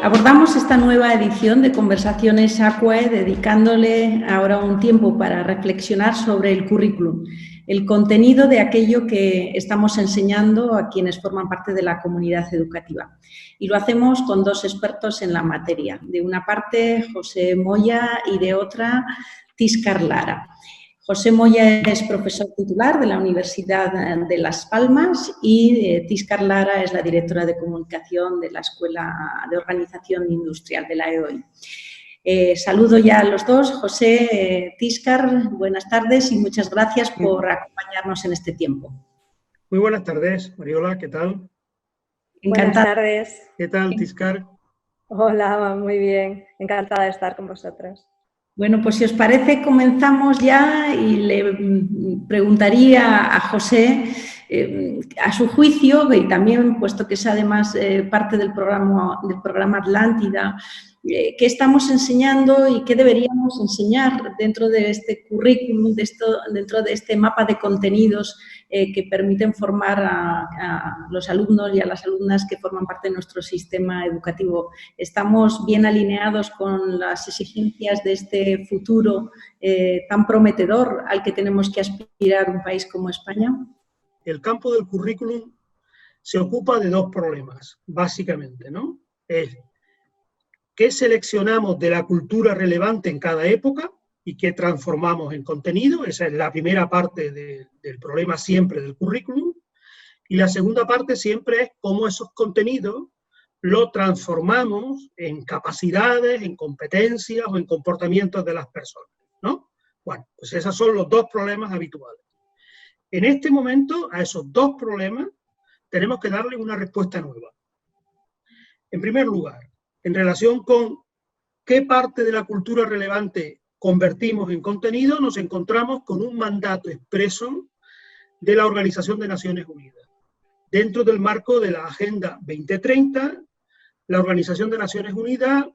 Abordamos esta nueva edición de Conversaciones ACUAE dedicándole ahora un tiempo para reflexionar sobre el currículum, el contenido de aquello que estamos enseñando a quienes forman parte de la comunidad educativa. Y lo hacemos con dos expertos en la materia. De una parte, José Moya, y de otra, Tíscar Lara. José Moya es profesor titular de la Universidad de Las Palmas y Tíscar Lara es la directora de comunicación de la Escuela de Organización Industrial de la EOI. Saludo ya a los dos. José, Tíscar, buenas tardes y muchas gracias por acompañarnos en este tiempo. Muy buenas tardes, Mariola, ¿qué tal? Encantada. Buenas tardes. ¿Qué tal, Tíscar? Hola, muy bien. Encantada de estar con vosotros. Bueno, pues si os parece, comenzamos ya y le preguntaría a José, a su juicio, y también, puesto que es además parte del programa Atlántida, qué estamos enseñando y qué deberíamos enseñar dentro de este currículum, dentro de este mapa de contenidos que permiten formar a los alumnos y a las alumnas que forman parte de nuestro sistema educativo. ¿Estamos bien alineados con las exigencias de este futuro tan prometedor al que tenemos que aspirar un país como España? El campo del currículum se ocupa de dos problemas, básicamente, ¿no? Es qué seleccionamos de la cultura relevante en cada época y qué transformamos en contenido. Esa es la primera parte del problema siempre del currículum. Y la segunda parte siempre es cómo esos contenidos lo transformamos en capacidades, en competencias o en comportamientos de las personas, ¿no? Bueno, pues esos son los dos problemas habituales. En este momento, a esos dos problemas, tenemos que darle una respuesta nueva. En primer lugar, en relación con qué parte de la cultura relevante convertimos en contenido, nos encontramos con un mandato expreso de la Organización de Naciones Unidas. Dentro del marco de la Agenda 2030, la Organización de Naciones Unidas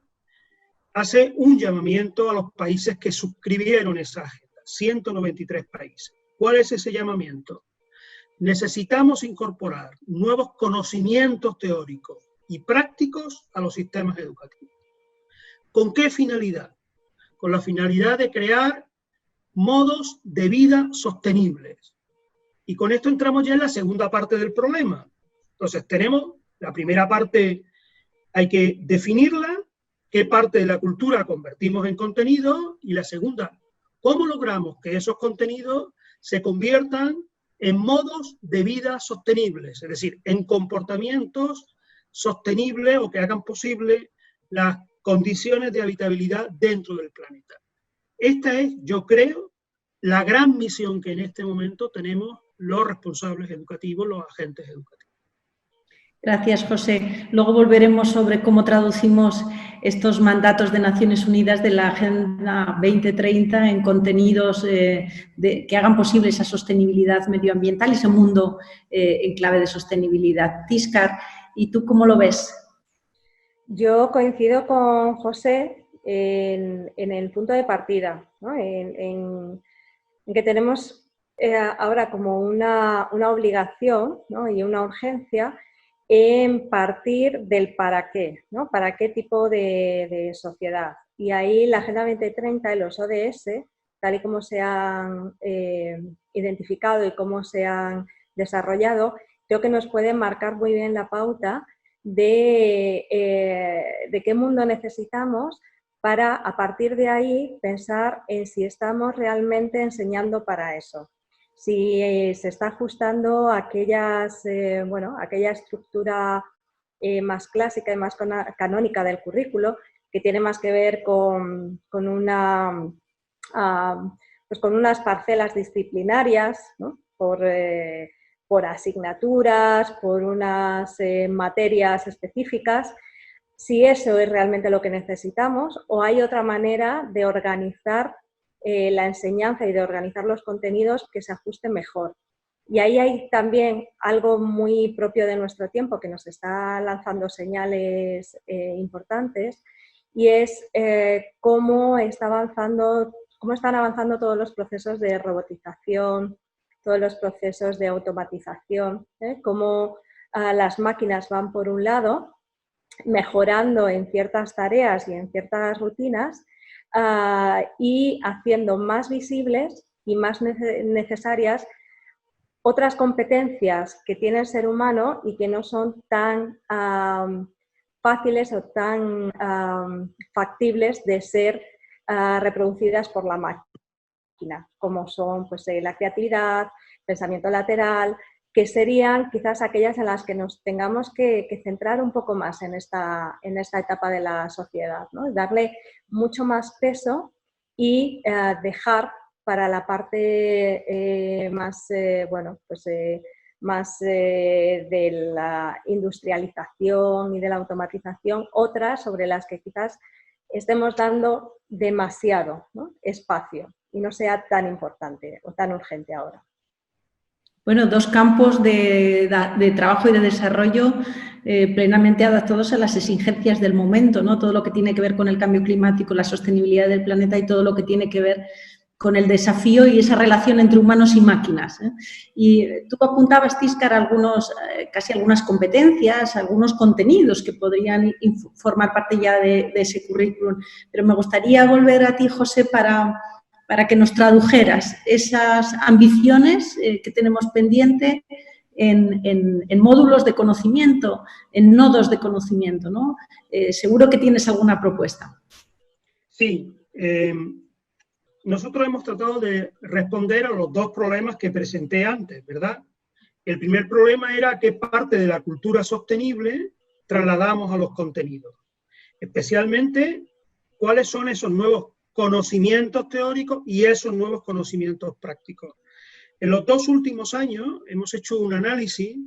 hace un llamamiento a los países que suscribieron esa agenda, 193 países. ¿Cuál es ese llamamiento? Necesitamos incorporar nuevos conocimientos teóricos y prácticos a los sistemas educativos. ¿Con qué finalidad? Con la finalidad de crear modos de vida sostenibles. Y con esto entramos ya en la segunda parte del problema. Entonces tenemos la primera parte, hay que definirla, qué parte de la cultura convertimos en contenido, y la segunda, cómo logramos que esos contenidos se conviertan en modos de vida sostenibles, es decir, en comportamientos sostenibles o que hagan posible las condiciones de habitabilidad dentro del planeta. Esta es, yo creo, la gran misión que en este momento tenemos los responsables educativos, los agentes educativos. Gracias, José. Luego volveremos sobre cómo traducimos estos mandatos de Naciones Unidas de la Agenda 2030 en contenidos que hagan posible esa sostenibilidad medioambiental y ese mundo en clave de sostenibilidad. Tíscar, ¿y tú cómo lo ves? Yo coincido con José en el punto de partida, ¿no? en que tenemos ahora como una obligación, ¿no? Y una urgencia en partir del para qué, ¿no? Para qué tipo de sociedad. Y ahí la Agenda 2030 y los ODS, tal y como se han identificado y cómo se han desarrollado, creo que nos pueden marcar muy bien la pauta de qué mundo necesitamos para, a partir de ahí, pensar en si estamos realmente enseñando para eso. Si se está ajustando a aquella estructura más clásica y más canónica del currículo, que tiene más que ver con unas parcelas disciplinarias, ¿no? Por asignaturas, por unas materias específicas, si eso es realmente lo que necesitamos o hay otra manera de organizar la enseñanza y de organizar los contenidos que se ajusten mejor. Y ahí hay también algo muy propio de nuestro tiempo que nos está lanzando señales importantes, y es cómo están avanzando todos los procesos de robotización, todos los procesos de automatización, cómo las máquinas van por un lado mejorando en ciertas tareas y en ciertas rutinas y haciendo más visibles y más necesarias otras competencias que tiene el ser humano y que no son tan fáciles o tan factibles de ser reproducidas por la máquina, como son pues, la creatividad, pensamiento lateral, que serían quizás aquellas en las que nos tengamos que centrar un poco más en esta etapa de la sociedad, ¿no? Darle mucho más peso y dejar para la parte más, más de la industrialización y de la automatización, otras sobre las que quizás estemos dando demasiado, ¿no? espacio y no sea tan importante o tan urgente ahora. Bueno, dos campos de trabajo y de desarrollo plenamente adaptados a las exigencias del momento, ¿no? Todo lo que tiene que ver con el cambio climático, la sostenibilidad del planeta y todo lo que tiene que ver con el desafío y esa relación entre humanos y máquinas, ¿eh? Y tú apuntabas, Tíscar, casi algunas competencias, algunos contenidos que podrían formar parte ya de ese currículum, pero me gustaría volver a ti, José, para que nos tradujeras esas ambiciones que tenemos pendiente en módulos de conocimiento, en nodos de conocimiento, ¿no? Seguro que tienes alguna propuesta. Sí, nosotros hemos tratado de responder a los dos problemas que presenté antes, ¿verdad? El primer problema era qué parte de la cultura sostenible trasladamos a los contenidos, especialmente cuáles son esos nuevos conocimientos teóricos y esos nuevos conocimientos prácticos. En los 2 últimos años hemos hecho un análisis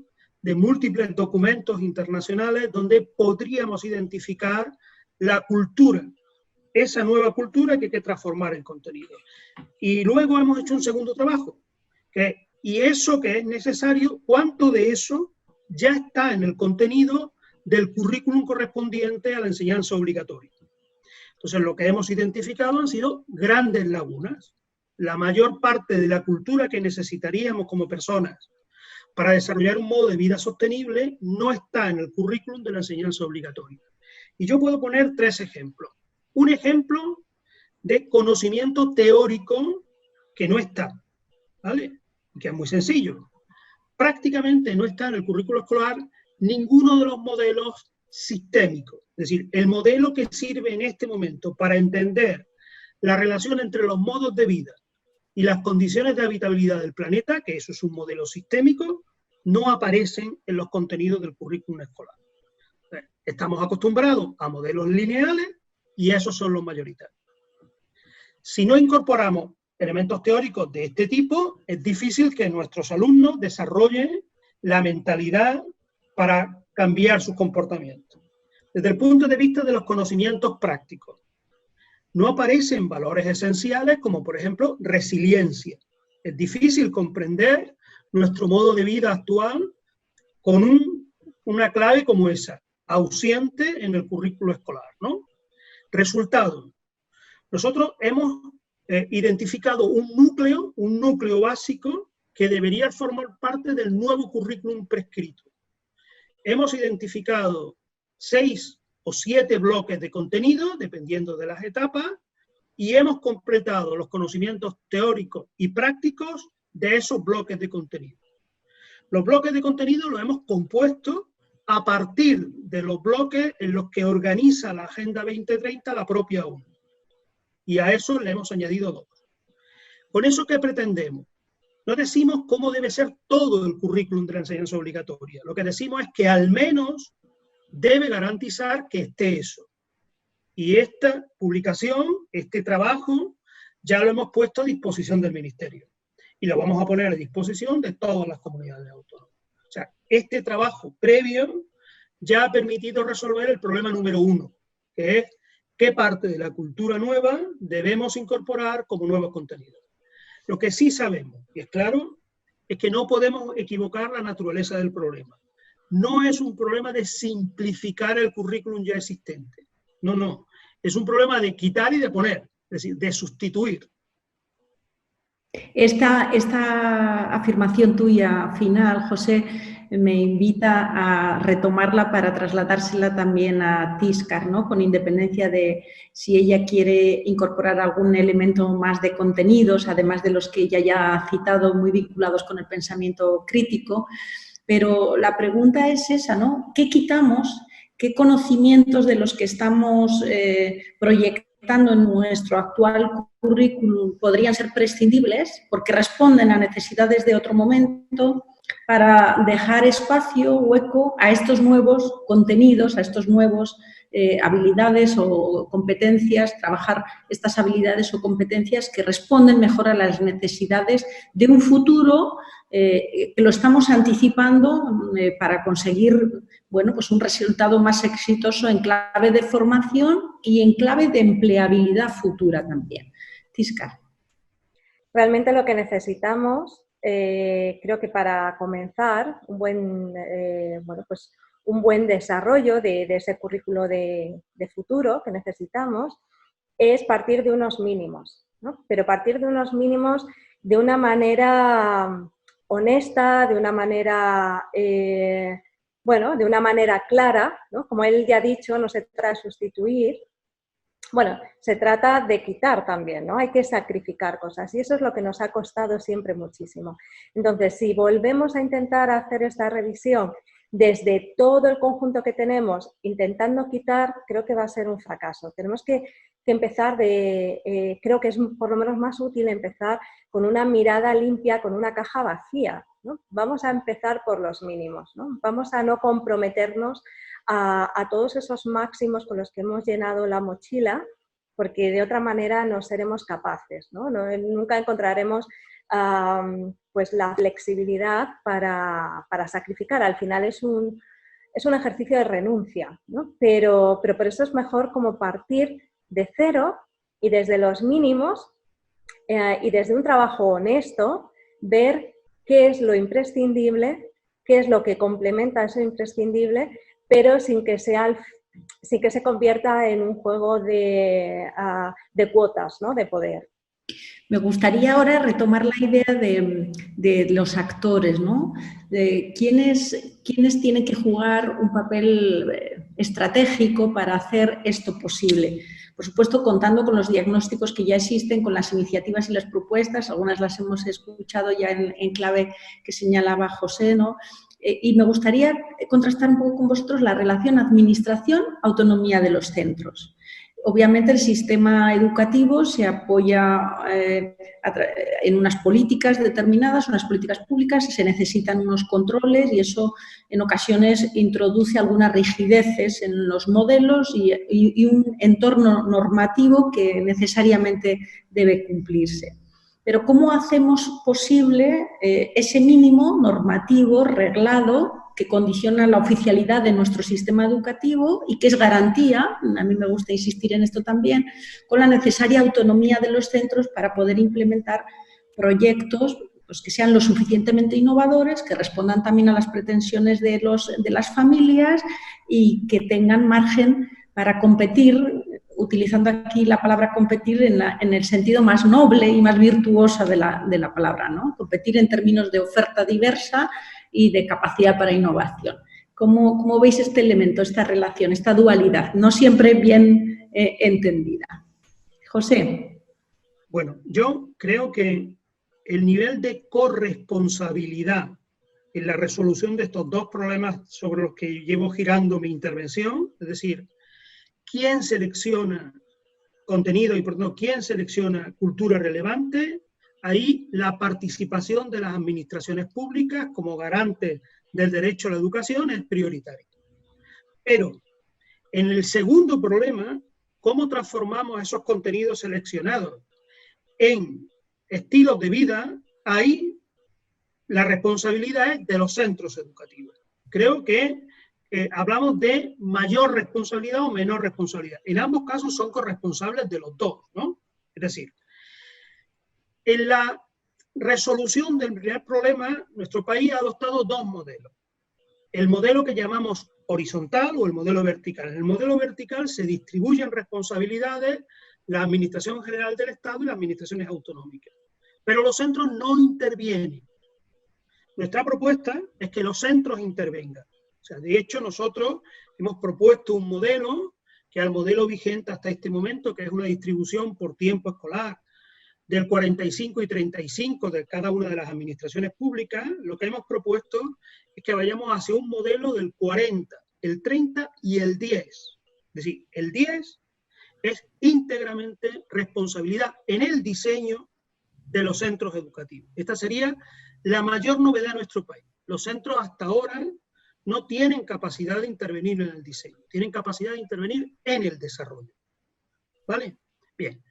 de múltiples documentos internacionales donde podríamos identificar la cultura, esa nueva cultura que hay que transformar en contenido. Y luego hemos hecho un segundo trabajo, y eso que es necesario, ¿cuánto de eso ya está en el contenido del currículum correspondiente a la enseñanza obligatoria? Entonces, lo que hemos identificado han sido grandes lagunas. La mayor parte de la cultura que necesitaríamos como personas para desarrollar un modo de vida sostenible no está en el currículum de la enseñanza obligatoria. Y yo puedo poner 3 ejemplos. Un ejemplo de conocimiento teórico que no está, ¿vale? Que es muy sencillo. Prácticamente no está en el currículo escolar ninguno de los modelos sistémicos. Es decir, el modelo que sirve en este momento para entender la relación entre los modos de vida y las condiciones de habitabilidad del planeta, que eso es un modelo sistémico, no aparecen en los contenidos del currículum escolar. Estamos acostumbrados a modelos lineales y esos son los mayoritarios. Si no incorporamos elementos teóricos de este tipo, es difícil que nuestros alumnos desarrollen la mentalidad para cambiar sus comportamientos. Desde el punto de vista de los conocimientos prácticos, no aparecen valores esenciales como, por ejemplo, resiliencia. Es difícil comprender nuestro modo de vida actual con una clave como esa, ausente en el currículo escolar, ¿no? Resultado. Nosotros hemos identificado un núcleo básico que debería formar parte del nuevo currículum prescrito. Hemos identificado 6 o 7 bloques de contenido, dependiendo de las etapas, y hemos completado los conocimientos teóricos y prácticos de esos bloques de contenido. Los bloques de contenido los hemos compuesto a partir de los bloques en los que organiza la Agenda 2030 la propia ONU. Y a eso le hemos añadido 2. ¿Con eso qué pretendemos? No decimos cómo debe ser todo el currículum de la enseñanza obligatoria. Lo que decimos es que al menos debe garantizar que esté eso. Y esta publicación, este trabajo, ya lo hemos puesto a disposición del Ministerio. Y lo vamos a poner a disposición de todas las comunidades autónomas. O sea, este trabajo previo ya ha permitido resolver el problema número 1, que es qué parte de la cultura nueva debemos incorporar como nuevos contenidos. Lo que sí sabemos, y es claro, es que no podemos equivocar la naturaleza del problema. No es un problema de simplificar el currículum ya existente. No, no. Es un problema de quitar y de poner, es decir, de sustituir. Esta afirmación tuya final, José, me invita a retomarla para trasladársela también a Tiscar, ¿no? Con independencia de si ella quiere incorporar algún elemento más de contenidos, además de los que ella ya ha citado, muy vinculados con el pensamiento crítico. Pero la pregunta es esa, ¿no? ¿Qué quitamos? ¿Qué conocimientos de los que estamos proyectando en nuestro actual currículum podrían ser prescindibles porque responden a necesidades de otro momento, para dejar espacio, hueco a estos nuevos contenidos, a estos nuevos habilidades o competencias, trabajar estas habilidades o competencias que responden mejor a las necesidades de un futuro que lo estamos anticipando para conseguir, bueno, pues un resultado más exitoso en clave de formación y en clave de empleabilidad futura también. Tiscar. Realmente lo que necesitamos, creo que para comenzar un buen desarrollo de ese currículo de futuro que necesitamos es partir de unos mínimos, ¿no? Pero partir de unos mínimos de una manera honesta, de una manera, de una manera clara, ¿no? Como él ya ha dicho, no se trata de sustituir. Bueno, se trata de quitar también, ¿no? Hay que sacrificar cosas y eso es lo que nos ha costado siempre muchísimo. Entonces, si volvemos a intentar hacer esta revisión desde todo el conjunto que tenemos, intentando quitar, creo que va a ser un fracaso. Tenemos que empezar creo que es por lo menos más útil empezar con una mirada limpia, con una caja vacía, ¿no? Vamos a empezar por los mínimos, ¿no? Vamos a no comprometernos a todos esos máximos con los que hemos llenado la mochila, porque de otra manera no seremos capaces, ¿no? Nunca encontraremos pues la flexibilidad para sacrificar. Al final es un ejercicio de renuncia, ¿no? Pero por eso es mejor como partir de cero y desde los mínimos y desde un trabajo honesto, ver qué es lo imprescindible, qué es lo que complementa eso imprescindible, pero sin que se convierta en un juego de cuotas, ¿no? De poder. Me gustaría ahora retomar la idea de los actores, ¿no? De quiénes tienen que jugar un papel estratégico para hacer esto posible. Por supuesto, contando con los diagnósticos que ya existen, con las iniciativas y las propuestas, algunas las hemos escuchado ya en clave que señalaba José, ¿no? Y me gustaría contrastar un poco con vosotros la relación administración-autonomía de los centros. Obviamente el sistema educativo se apoya en unas políticas determinadas, unas políticas públicas, se necesitan unos controles y eso en ocasiones introduce algunas rigideces en los modelos y un entorno normativo que necesariamente debe cumplirse. Pero ¿cómo hacemos posible ese mínimo normativo, reglado, que condiciona la oficialidad de nuestro sistema educativo y que es garantía, a mí me gusta insistir en esto también, con la necesaria autonomía de los centros para poder implementar proyectos pues, que sean lo suficientemente innovadores, que respondan también a las pretensiones de las familias y que tengan margen para competir, utilizando aquí la palabra competir en el sentido más noble y más virtuoso de la palabra, ¿no? Competir en términos de oferta diversa y de capacidad para innovación. ¿Cómo veis este elemento, esta relación, esta dualidad, no siempre bien entendida? José. Bueno, yo creo que el nivel de corresponsabilidad en la resolución de estos dos problemas sobre los que llevo girando mi intervención, es decir, quién selecciona contenido y por tanto quién selecciona cultura relevante, ahí la participación de las administraciones públicas como garantes del derecho a la educación es prioritaria. Pero en el segundo problema, ¿cómo transformamos esos contenidos seleccionados en estilos de vida? Ahí la responsabilidad es de los centros educativos. Creo que hablamos de mayor responsabilidad o menor responsabilidad. En ambos casos son corresponsables de los dos, ¿no? Es decir, en la resolución del primer problema, nuestro país ha adoptado dos modelos. El modelo que llamamos horizontal o el modelo vertical. En el modelo vertical se distribuyen responsabilidades la Administración General del Estado y las administraciones autonómicas. Pero los centros no intervienen. Nuestra propuesta es que los centros intervengan. O sea, de hecho, nosotros hemos propuesto un modelo, que es el modelo vigente hasta este momento, que es una distribución por tiempo escolar del 45 y 35 de cada una de las administraciones públicas. Lo que hemos propuesto es que vayamos hacia un modelo del 40, el 30 y el 10. Es decir, el 10 es íntegramente responsabilidad en el diseño de los centros educativos. Esta sería la mayor novedad en nuestro país. Los centros hasta ahora no tienen capacidad de intervenir en el diseño, tienen capacidad de intervenir en el desarrollo. ¿Vale? Bien.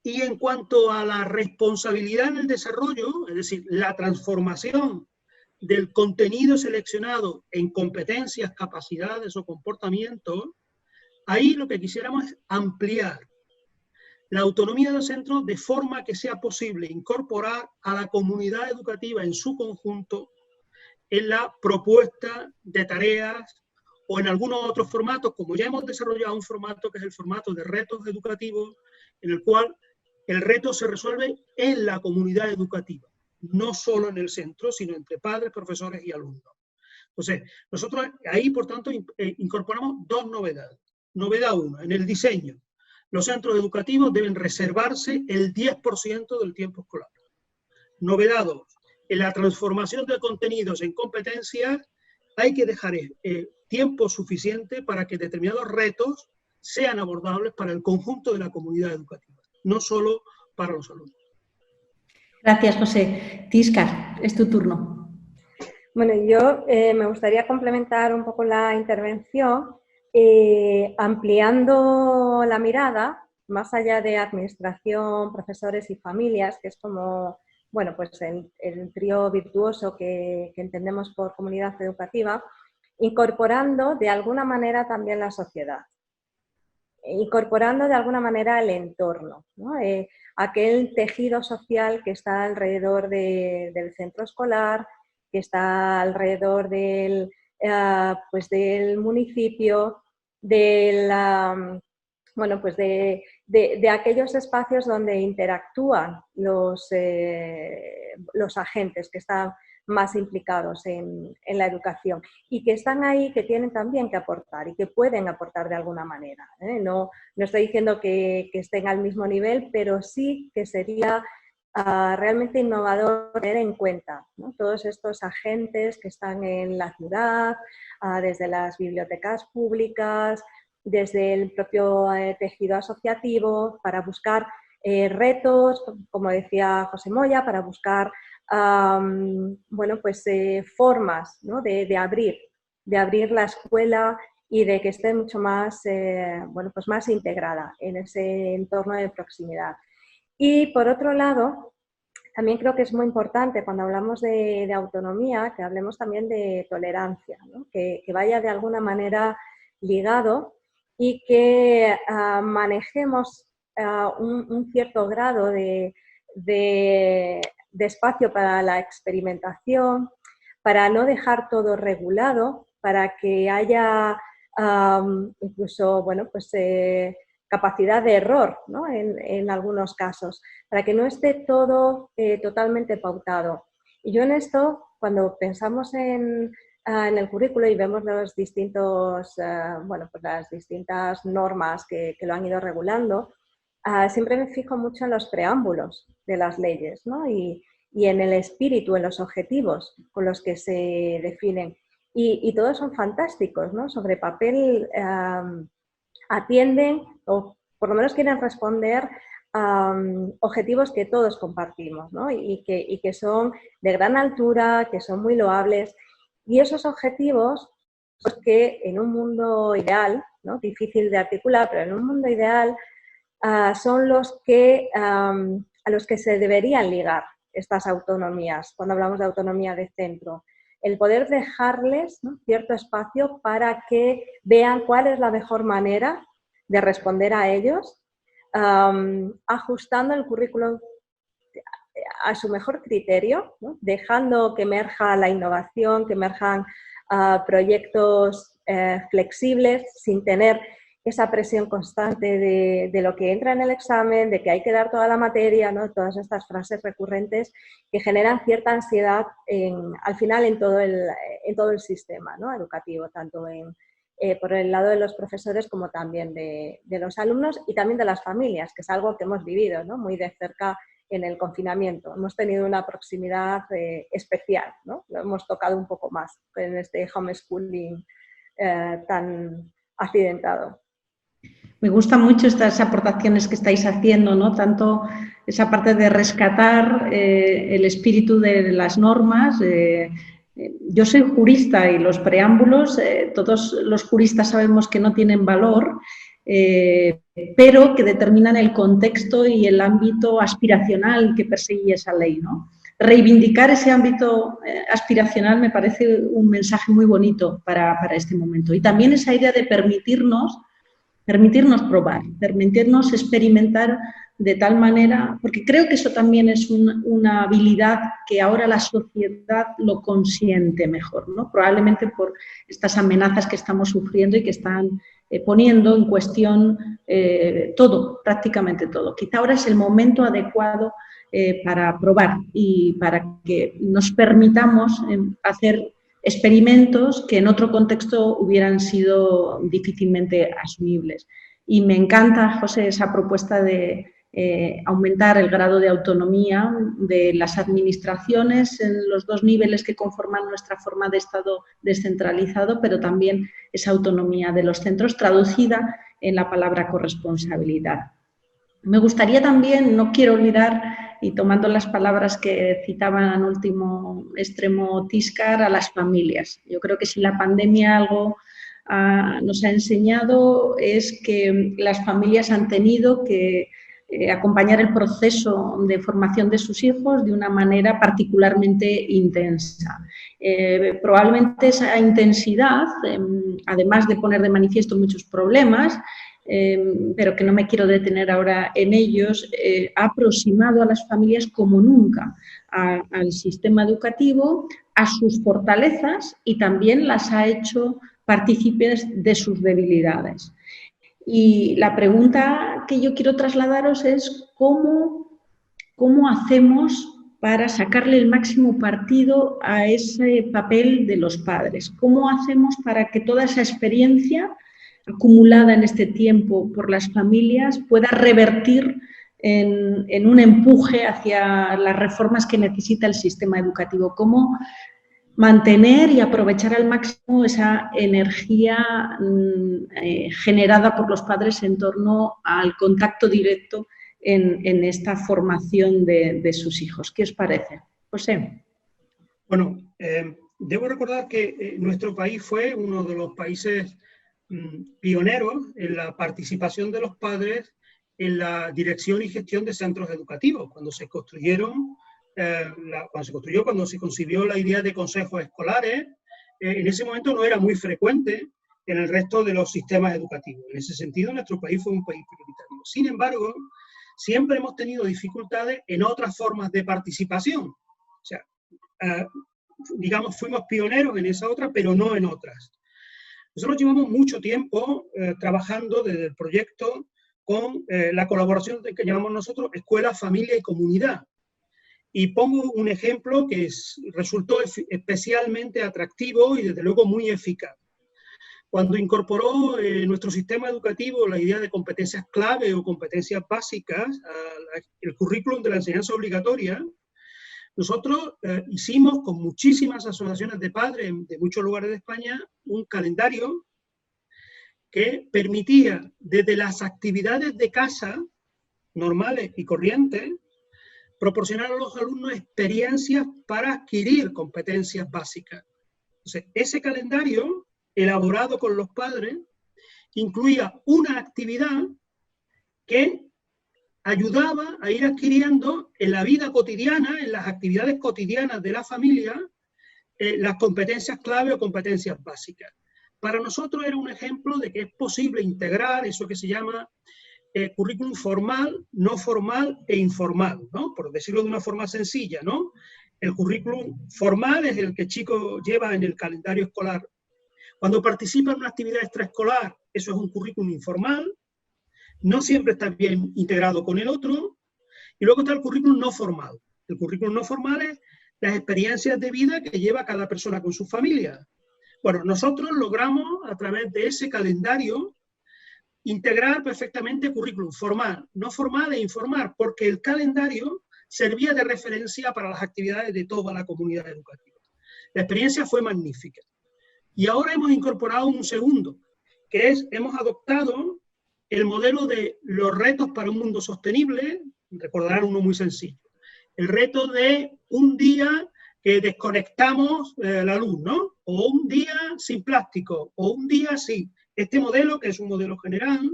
Y en cuanto a la responsabilidad en el desarrollo, es decir, la transformación del contenido seleccionado en competencias, capacidades o comportamientos, ahí lo que quisiéramos es ampliar la autonomía del centro de forma que sea posible incorporar a la comunidad educativa en su conjunto en la propuesta de tareas o en algunos otros formatos, como ya hemos desarrollado un formato que es el formato de retos educativos, en el cual el reto se resuelve en la comunidad educativa, no solo en el centro, sino entre padres, profesores y alumnos. Entonces, nosotros ahí, por tanto, incorporamos dos novedades. Novedad 1, en el diseño. Los centros educativos deben reservarse el 10% del tiempo escolar. Novedad 2, en la transformación de contenidos en competencias hay que dejar tiempo suficiente para que determinados retos sean abordables para el conjunto de la comunidad educativa, no solo para los alumnos. Gracias, José. Tiscar, es tu turno. Bueno, yo me gustaría complementar un poco la intervención ampliando la mirada más allá de administración, profesores y familias, que es como, bueno, pues el trío virtuoso que entendemos por comunidad educativa, incorporando de alguna manera también la sociedad, incorporando de alguna manera el entorno, ¿no? Aquel tejido social que está alrededor del centro escolar, que está alrededor del municipio, bueno, pues de aquellos espacios donde interactúan los agentes que están más implicados en la educación y que están ahí, que tienen también que aportar y que pueden aportar de alguna manera. No estoy diciendo que estén al mismo nivel, pero sí que sería realmente innovador tener en cuenta, ¿no? Todos estos agentes que están en la ciudad, desde las bibliotecas públicas, desde el propio tejido asociativo, para buscar retos, como decía José Moya, para buscar bueno, pues, formas, ¿no? de abrir la escuela y de que esté mucho más, bueno, pues más integrada en ese entorno de proximidad. Y por otro lado, también creo que es muy importante cuando hablamos de autonomía, que hablemos también de tolerancia, ¿no? que vaya de alguna manera ligado y que manejemos un cierto grado de espacio para la experimentación, para no dejar todo regulado, para que haya incluso, bueno, pues capacidad de error, ¿no? en algunos casos, para que no esté todo totalmente pautado. Y yo en esto, cuando pensamos en el currículo y vemos los distintos, bueno, pues las distintas normas que lo han ido regulando, siempre me fijo mucho en los preámbulos de las leyes, ¿no? y en el espíritu, en los objetivos con los que se definen. Y todos son fantásticos, ¿no? Sobre papel atienden o por lo menos quieren responder a objetivos que todos compartimos, ¿no? y que son de gran altura, que son muy loables. Y esos objetivos, pues que en un mundo ideal, ¿no? Difícil de articular, pero en un mundo ideal, son los que, a los que se deberían ligar estas autonomías, cuando hablamos de autonomía de centro. El poder dejarles, ¿no? cierto espacio para que vean cuál es la mejor manera de responder a ellos, ajustando el currículum a su mejor criterio, ¿no? Dejando que emerja la innovación, que emerjan proyectos flexibles, sin tener esa presión constante de lo que entra en el examen, de que hay que dar toda la materia, ¿no? Todas estas frases recurrentes que generan cierta ansiedad al final en todo el sistema, ¿no? Educativo, tanto por el lado de los profesores como también de los alumnos y también de las familias, que es algo que hemos vivido, ¿no? Muy de cerca en el confinamiento. Hemos tenido una proximidad especial, ¿no? Lo hemos tocado un poco más en este homeschooling tan accidentado. Me gustan mucho estas aportaciones que estáis haciendo, ¿no? Tanto esa parte de rescatar el espíritu de las normas. Yo soy jurista y los preámbulos, todos los juristas sabemos que no tienen valor, pero que determinan el contexto y el ámbito aspiracional que persigue esa ley, ¿no? Reivindicar ese ámbito aspiracional me parece un mensaje muy bonito para este momento. Y también esa idea de permitirnos probar, permitirnos experimentar de tal manera, porque creo que eso también es una habilidad que ahora la sociedad lo consiente mejor, ¿no? Probablemente por estas amenazas que estamos sufriendo y que están poniendo en cuestión todo, prácticamente todo. Quizá ahora es el momento adecuado para probar y para que nos permitamos hacer experimentos que en otro contexto hubieran sido difícilmente asumibles. Y me encanta, José, esa propuesta de aumentar el grado de autonomía de las administraciones en los dos niveles que conforman nuestra forma de Estado descentralizado, pero también esa autonomía de los centros traducida en la palabra corresponsabilidad. Me gustaría también, no quiero olvidar, y tomando las palabras que citaba en último extremo Tiscar, a las familias. Yo creo que si la pandemia algo nos ha enseñado es que las familias han tenido que acompañar el proceso de formación de sus hijos de una manera particularmente intensa. Probablemente esa intensidad, además de poner de manifiesto muchos problemas, pero que no me quiero detener ahora en ellos, ha aproximado a las familias como nunca al sistema educativo, a sus fortalezas y también las ha hecho partícipes de sus debilidades. Y la pregunta que yo quiero trasladaros es cómo hacemos para sacarle el máximo partido a ese papel de los padres. ¿Cómo hacemos para que toda esa experiencia acumulada en este tiempo por las familias pueda revertir en un empuje hacia las reformas que necesita el sistema educativo? ¿Cómo mantener y aprovechar al máximo esa energía generada por los padres en torno al contacto directo en esta formación de sus hijos? ¿Qué os parece? José. Bueno, debo recordar que nuestro país fue uno de los países pioneros en la participación de los padres en la dirección y gestión de centros educativos, cuando se concibió la idea de consejos escolares. En ese momento no era muy frecuente en el resto de los sistemas educativos. En ese sentido, nuestro país fue un país prioritario. Sin embargo, siempre hemos tenido dificultades en otras formas de participación. O sea, digamos, fuimos pioneros en esa otra, pero no en otras. Nosotros llevamos mucho tiempo trabajando desde el proyecto con la colaboración que llamamos nosotros Escuela, Familia y Comunidad. Y pongo un ejemplo que resultó especialmente atractivo y desde luego muy eficaz. Cuando incorporó nuestro sistema educativo la idea de competencias clave o competencias básicas al currículum de la enseñanza obligatoria, nosotros hicimos con muchísimas asociaciones de padres de muchos lugares de España un calendario que permitía desde las actividades de casa normales y corrientes proporcionar a los alumnos experiencias para adquirir competencias básicas. Entonces, ese calendario elaborado con los padres incluía una actividad que ayudaba a ir adquiriendo en la vida cotidiana, en las actividades cotidianas de la familia, las competencias clave o competencias básicas. Para nosotros era un ejemplo de que es posible integrar eso que se llama currículum formal, no formal e informal, ¿no? Por decirlo de una forma sencilla, ¿no? El currículum formal es el que el chico lleva en el calendario escolar. Cuando participa en una actividad extraescolar eso es un currículum informal, no siempre está bien integrado con el otro, y luego está el currículum no formal. El currículum no formal es las experiencias de vida que lleva cada persona con su familia. Bueno, nosotros logramos a través de ese calendario integrar perfectamente currículum formal, no formal e informal, porque el calendario servía de referencia para las actividades de toda la comunidad educativa. La experiencia fue magnífica. Y ahora hemos incorporado un segundo, que es, hemos adoptado el modelo de los retos para un mundo sostenible, recordarán uno muy sencillo. El reto de un día que desconectamos la luz, ¿no? O un día sin plástico, o un día sin. Este modelo, que es un modelo general,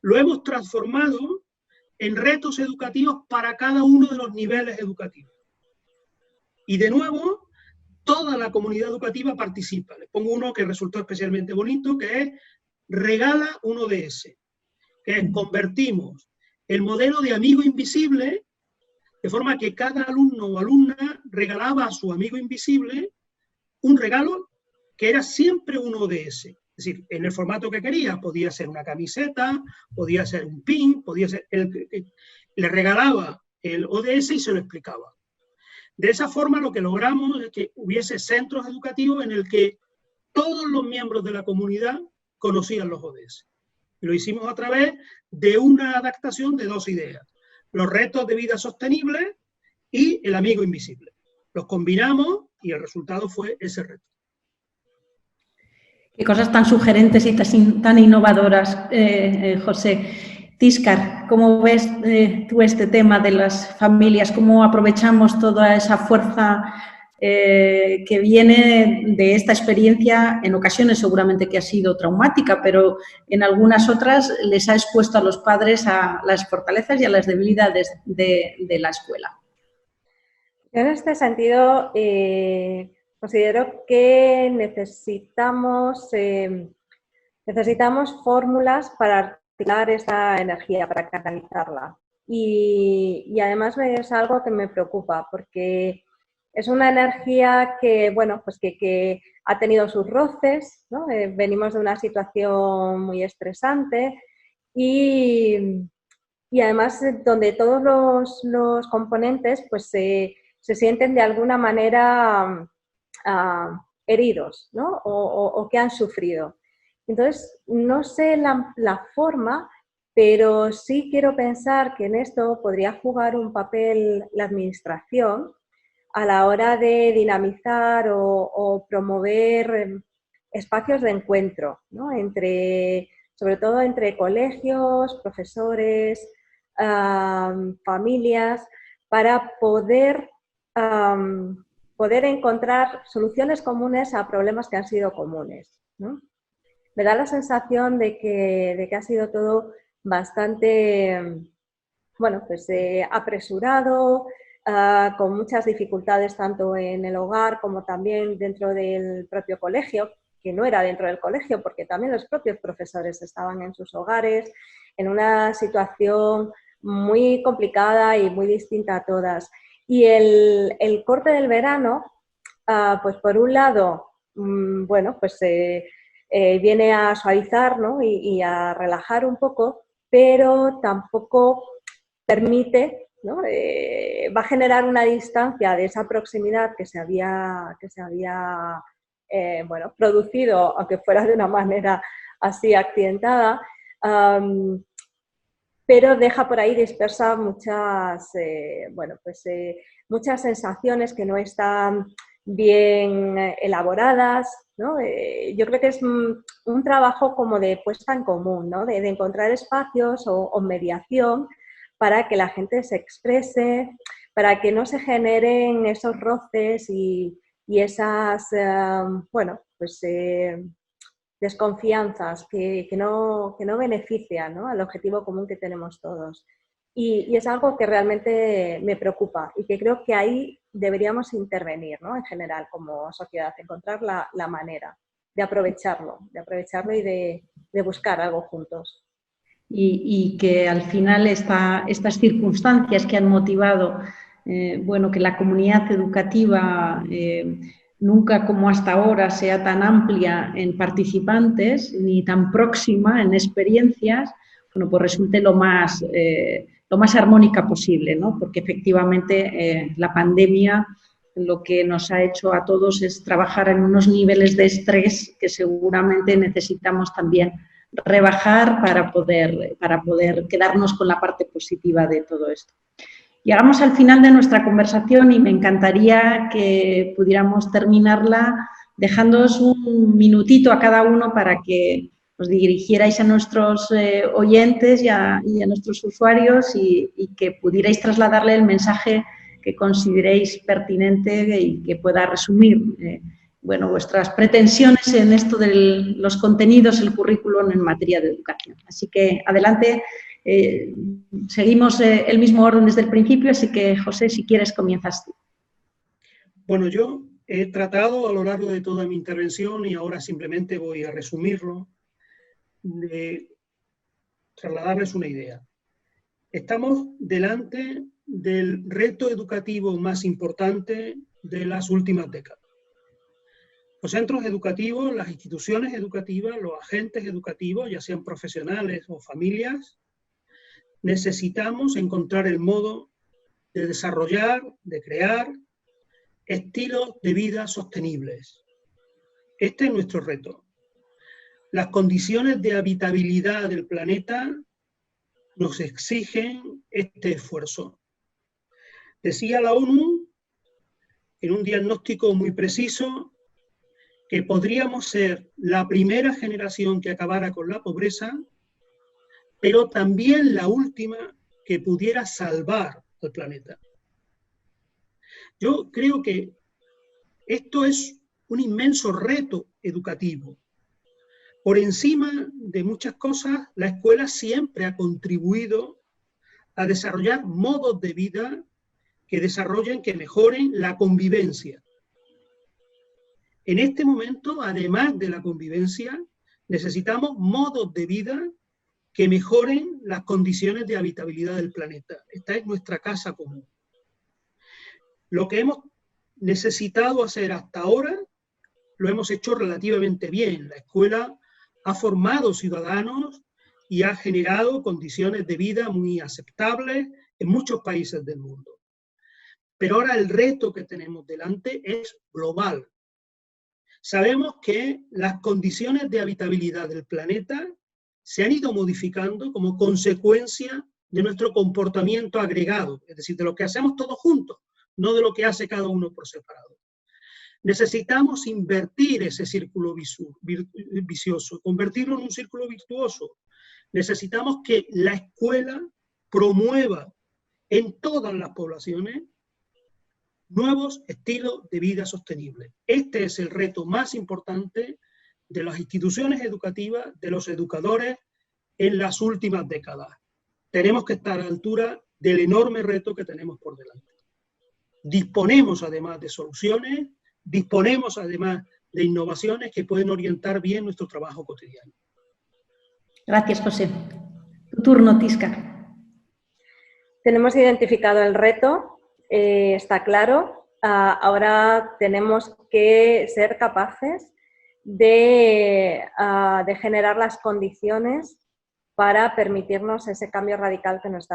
lo hemos transformado en retos educativos para cada uno de los niveles educativos. Y de nuevo, toda la comunidad educativa participa. Les pongo uno que resultó especialmente bonito, que es Regala un ODS, que es convertimos el modelo de amigo invisible, de forma que cada alumno o alumna regalaba a su amigo invisible un regalo que era siempre un ODS. Es decir, en el formato que quería, podía ser una camiseta, podía ser un pin, podía ser... le regalaba el ODS y se lo explicaba. De esa forma lo que logramos es que hubiese centros educativos en el que todos los miembros de la comunidad conocían los ODS. Y lo hicimos a través de una adaptación de dos ideas: los retos de vida sostenible y el amigo invisible. Los combinamos y el resultado fue ese reto. Qué cosas tan sugerentes y tan innovadoras, José. Tíscar, ¿cómo ves tú este tema de las familias? ¿Cómo aprovechamos toda esa fuerza que viene de esta experiencia? En ocasiones seguramente que ha sido traumática, pero en algunas otras les ha expuesto a los padres a las fortalezas y a las debilidades de la escuela. En este sentido, considero que necesitamos fórmulas para articular esta energía, para canalizarla. Y además es algo que me preocupa, porque es una energía que, bueno, pues que ha tenido sus roces, ¿no? Venimos de una situación muy estresante y además donde todos los componentes pues se sienten de alguna manera heridos, ¿no? O que han sufrido. Entonces, no sé la forma, pero sí quiero pensar que en esto podría jugar un papel la administración a la hora de dinamizar o promover espacios de encuentro, ¿no? Sobre todo entre colegios, profesores, familias, para poder encontrar soluciones comunes a problemas que han sido comunes, ¿no? Me da la sensación de que ha sido todo bastante, bueno, pues apresurado, con muchas dificultades tanto en el hogar como también dentro del propio colegio, que no era dentro del colegio porque también los propios profesores estaban en sus hogares, en una situación muy complicada y muy distinta a todas. Y el corte del verano, pues por un lado, bueno, pues viene a suavizar, ¿no? y a relajar un poco, pero tampoco permite, ¿no? Va a generar una distancia de esa proximidad que se había bueno, producido, aunque fuera de una manera así accidentada, pero deja por ahí dispersas muchas, bueno, pues, muchas sensaciones que no están bien elaboradas, ¿no? Yo creo que es un trabajo como de puesta en común, ¿no? de encontrar espacios o mediación para que la gente se exprese, para que no se generen esos roces y esas, bueno, pues desconfianzas que no benefician, ¿no? al objetivo común que tenemos todos. Y es algo que realmente me preocupa y que creo que ahí deberíamos intervenir, ¿no? En general como sociedad, encontrar la manera de aprovecharlo y de buscar algo juntos. Y que al final estas circunstancias que han motivado bueno, que la comunidad educativa nunca como hasta ahora sea tan amplia en participantes ni tan próxima en experiencias, bueno, pues resulte lo más armónica posible, ¿no? Porque efectivamente la pandemia lo que nos ha hecho a todos es trabajar en unos niveles de estrés que seguramente necesitamos también rebajar para poder quedarnos con la parte positiva de todo esto. Llegamos al final de nuestra conversación y me encantaría que pudiéramos terminarla dejándoos un minutito a cada uno para que os dirigierais a nuestros oyentes y a nuestros usuarios y que pudierais trasladarle el mensaje que consideréis pertinente y que pueda resumir bueno, vuestras pretensiones en esto de los contenidos, el currículum en materia de educación. Así que adelante, seguimos el mismo orden desde el principio, así que José, si quieres, comienzas tú. Bueno, yo he tratado a lo largo de toda mi intervención, y ahora simplemente voy a resumirlo, de trasladarles una idea. Estamos delante del reto educativo más importante de las últimas décadas. Los centros educativos, las instituciones educativas, los agentes educativos, ya sean profesionales o familias, necesitamos encontrar el modo de desarrollar, de crear estilos de vida sostenibles. Este es nuestro reto. Las condiciones de habitabilidad del planeta nos exigen este esfuerzo. Decía la ONU, en un diagnóstico muy preciso, que podríamos ser la primera generación que acabara con la pobreza, pero también la última que pudiera salvar al planeta. Yo creo que esto es un inmenso reto educativo. Por encima de muchas cosas, la escuela siempre ha contribuido a desarrollar modos de vida que desarrollen, que mejoren la convivencia. En este momento, además de la convivencia, necesitamos modos de vida que mejoren las condiciones de habitabilidad del planeta. Esta es nuestra casa común. Lo que hemos necesitado hacer hasta ahora, lo hemos hecho relativamente bien. La escuela ha formado ciudadanos y ha generado condiciones de vida muy aceptables en muchos países del mundo. Pero ahora el reto que tenemos delante es global. Sabemos que las condiciones de habitabilidad del planeta se han ido modificando como consecuencia de nuestro comportamiento agregado, es decir, de lo que hacemos todos juntos, no de lo que hace cada uno por separado. Necesitamos invertir ese círculo vicioso, convertirlo en un círculo virtuoso. Necesitamos que la escuela promueva en todas las poblaciones nuevos estilos de vida sostenibles. Este es el reto más importante de las instituciones educativas, de los educadores en las últimas décadas. Tenemos que estar a la altura del enorme reto que tenemos por delante. Disponemos además de soluciones, disponemos además de innovaciones que pueden orientar bien nuestro trabajo cotidiano. Gracias, José. Tu turno, Tisca. Tenemos identificado el reto. Está claro, ahora tenemos que ser capaces de generar las condiciones para permitirnos ese cambio radical que nos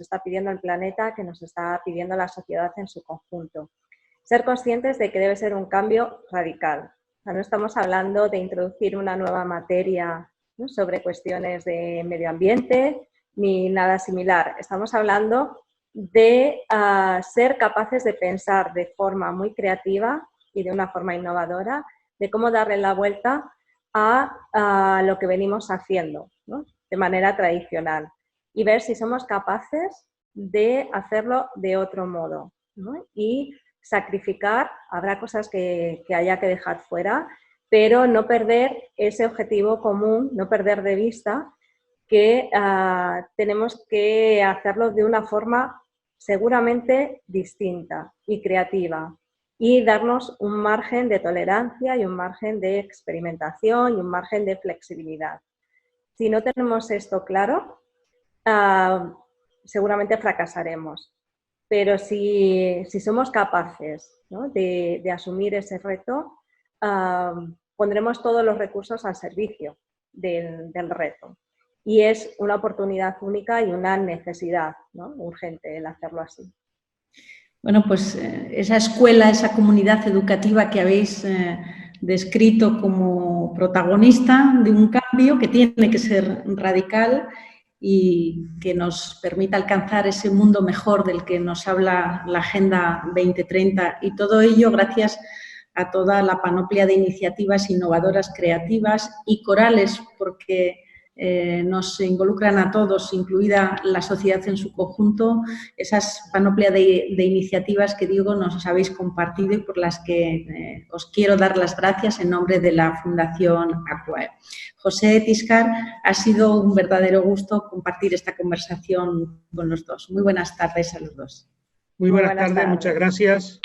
está pidiendo el planeta, que nos está pidiendo la sociedad en su conjunto. Ser conscientes de que debe ser un cambio radical. O sea, no estamos hablando de introducir una nueva materia, ¿no?, sobre cuestiones de medio ambiente ni nada similar. Estamos hablando de ser capaces de pensar de forma muy creativa y de una forma innovadora de cómo darle la vuelta a lo que venimos haciendo, ¿no?, de manera tradicional, y ver si somos capaces de hacerlo de otro modo, ¿no? Y sacrificar, habrá cosas que haya que dejar fuera, pero no perder ese objetivo común, no perder de vista que tenemos que hacerlo de una forma seguramente distinta y creativa, y darnos un margen de tolerancia y un margen de experimentación y un margen de flexibilidad. Si no tenemos esto claro, seguramente fracasaremos. pero si somos capaces, ¿no?, de asumir ese reto, pondremos todos los recursos al servicio del reto. Y es una oportunidad única y una necesidad, ¿no?, urgente el hacerlo así. Bueno, pues esa escuela, esa comunidad educativa que habéis descrito como protagonista de un cambio que tiene que ser radical y que nos permita alcanzar ese mundo mejor del que nos habla la Agenda 2030, y todo ello gracias a toda la panoplia de iniciativas innovadoras, creativas y corales, porque nos involucran a todos, incluida la sociedad en su conjunto, esas panoplia de iniciativas que digo nos habéis compartido y por las que os quiero dar las gracias en nombre de la Fundación Aquae. José Tiscar, ha sido un verdadero gusto compartir esta conversación con los dos. Muy buenas tardes a los dos. Muy buenas tardes, muchas gracias.